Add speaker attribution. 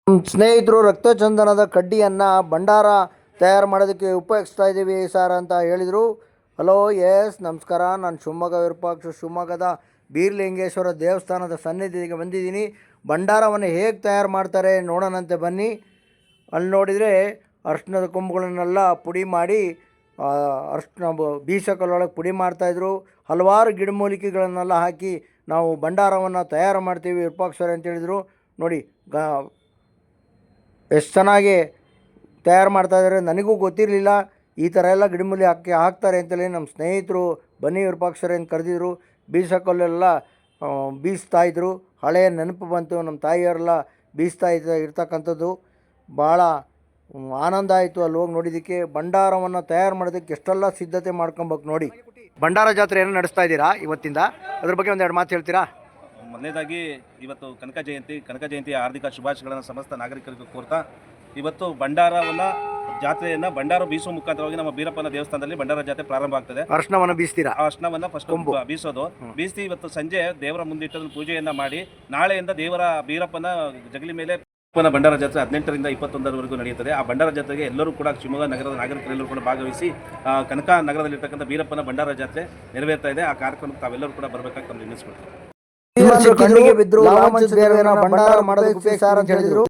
Speaker 1: ಸ್ನೇಹಿತರು ರಕ್ತಚಂದನದ ಕಡ್ಡಿಯನ್ನು ಭಂಡಾರ ತಯಾರು ಮಾಡೋದಕ್ಕೆ ಉಪಯೋಗಿಸ್ತಾ ಇದ್ದೀವಿ ಸರ್ ಅಂತ ಹೇಳಿದರು. ಹಲೋ ಎಸ್ ನಮಸ್ಕಾರ, ನಾನು ಶಿವಮೊಗ್ಗ ವಿರೂಪಾಕ್ಷ ಶಿವಮೊಗ್ಗದ ಬೀರಲಿಂಗೇಶ್ವರ ದೇವಸ್ಥಾನದ ಸನ್ನಿಧಿಗೆ ಬಂದಿದ್ದೀನಿ. ಭಂಡಾರವನ್ನು ಹೇಗೆ ತಯಾರು ಮಾಡ್ತಾರೆ ನೋಡೋಣಂತೆ ಬನ್ನಿ. ಅಲ್ಲಿ ನೋಡಿದರೆ ಅರ್ಶಿಣದ ಕೊಂಬುಗಳನ್ನೆಲ್ಲ ಪುಡಿ ಮಾಡಿ ಅರ್ಶಿಣ ಬೀಸಕಲ್ಲೊಳಗೆ ಪುಡಿ ಮಾಡ್ತಾಯಿದ್ರು. ಹಲವಾರು ಗಿಡಮೂಲಿಕೆಗಳನ್ನೆಲ್ಲ ಹಾಕಿ ನಾವು ಭಂಡಾರವನ್ನು ತಯಾರು ಮಾಡ್ತೀವಿ ವಿರೂಪಾಕ್ಷರೇ ಅಂತ ಹೇಳಿದರು. ನೋಡಿ ಎಷ್ಟು ಚೆನ್ನಾಗಿ ತಯಾರು ಮಾಡ್ತಾಯಿದ್ದಾರೆ. ನನಗೂ ಗೊತ್ತಿರಲಿಲ್ಲ ಈ ಥರ ಎಲ್ಲ ಗಿಡಮೂಲಿ ಹಾಕ್ತಾರೆ ಅಂತೇಳಿ. ನಮ್ಮ ಸ್ನೇಹಿತರು ಬನ್ನಿ ವಿರೂಪಾಕ್ಷರೇ ಅಂತ ಕರೆದಿದ್ರು. ಬೀಸಕಲ್ಲೆಲ್ಲ ಬೀಸ್ತಾಯಿದ್ರು. ಹಳೆಯ ನೆನಪು ಬಂತು, ನಮ್ಮ ತಾಯಿಯವರೆಲ್ಲ ಬೀಸ್ತಾ ಇರ್ತಕ್ಕಂಥದ್ದು. ಭಾಳ ಆನಂದ ಆಯಿತು ಅಲ್ಲಿ ಹೋಗಿ ನೋಡಿದ್ದಕ್ಕೆ. ಭಂಡಾರವನ್ನು ತಯಾರು ಮಾಡೋದಕ್ಕೆ ಎಷ್ಟೆಲ್ಲ ಸಿದ್ಧತೆ ಮಾಡ್ಕೊಬೇಕು ನೋಡಿ. ಭಂಡಾರ ಜಾತ್ರೆ ಏನೋ ನಡೆಸ್ತಾ ಇದ್ದೀರಾ ಇವತ್ತಿಂದ, ಅದ್ರ ಬಗ್ಗೆ ಒಂದೆರಡು ಮಾತು ಹೇಳ್ತೀರಾ?
Speaker 2: ಮೊದಲನೇದಾಗಿ ಇವತ್ತು ಕನಕ ಜಯಂತಿಯ ಹಾರ್ದಿಕ ಶುಭಾಶಯಗಳನ್ನು ಸಮಸ್ತ ನಾಗರಿಕರಿಗೂ ಕೋರ್ತಾ, ಇವತ್ತು ಭಂಡಾರವನ್ನು ಜಾತ್ರೆಯನ್ನು ಭಂಡಾರ ಬೀಸುವ ಮುಖಾಂತರವಾಗಿ ನಮ್ಮ ಬೀರಪ್ಪನ ದೇವಸ್ಥಾನದಲ್ಲಿ ಭಂಡಾರ ಜಾತ್ರೆ ಪ್ರಾರಂಭ ಆಗ್ತದೆ.
Speaker 1: ಅರ್ಶನವನ್ನು ಬೀಸ್ತೀರಾ?
Speaker 2: ಅರ್ಶನವನ್ನು ಫಸ್ಟ್ ಬೀಸೋದು. ಬೀಸಿ ಇವತ್ತು ಸಂಜೆ ದೇವರ ಮುಂದಿಟ್ಟು ಪೂಜೆಯನ್ನು ಮಾಡಿ ನಾಳೆಯಿಂದ ಬೀರಪ್ಪನ ಜಗಲಿ ಮೇಲೆ ಭಂಡಾರ ಜಾತ್ರೆ 18ರಿಂದ 21ರವರೆಗೂ ನಡೆಯುತ್ತದೆ. ಆ ಭಂಡಾರ ಜಾತ್ರೆಗೆ ಎಲ್ಲರೂ ಕೂಡ ಶಿವಮೊಗ್ಗ ನಗರದ ನಾಗರಿಕರೆಲ್ಲರೂ ಕೂಡ ಭಾಗವಹಿಸಿ ಕನಕ ನಗರದಲ್ಲಿರ್ತಕ್ಕಂಥ ಬೀರಪ್ಪನ ಭಂಡಾರ ಜಾತ್ರೆ ನೆರವೇರ್ತಾ ಇದೆ. ಆ ಕಾರ್ಯಕ್ರಮಕ್ಕೆ ತಾವೆಲ್ಲರೂ ಕೂಡ ಬರಬೇಕಾಗಿ ತಮ್ಮ ವಿನಂತಿಸ್ಕೊಳ್ತೀವಿ.
Speaker 1: ಭಂಡಾರ ಮಾಡೋದಕ್ಕೆ ಹೇಳಿದ್ರು.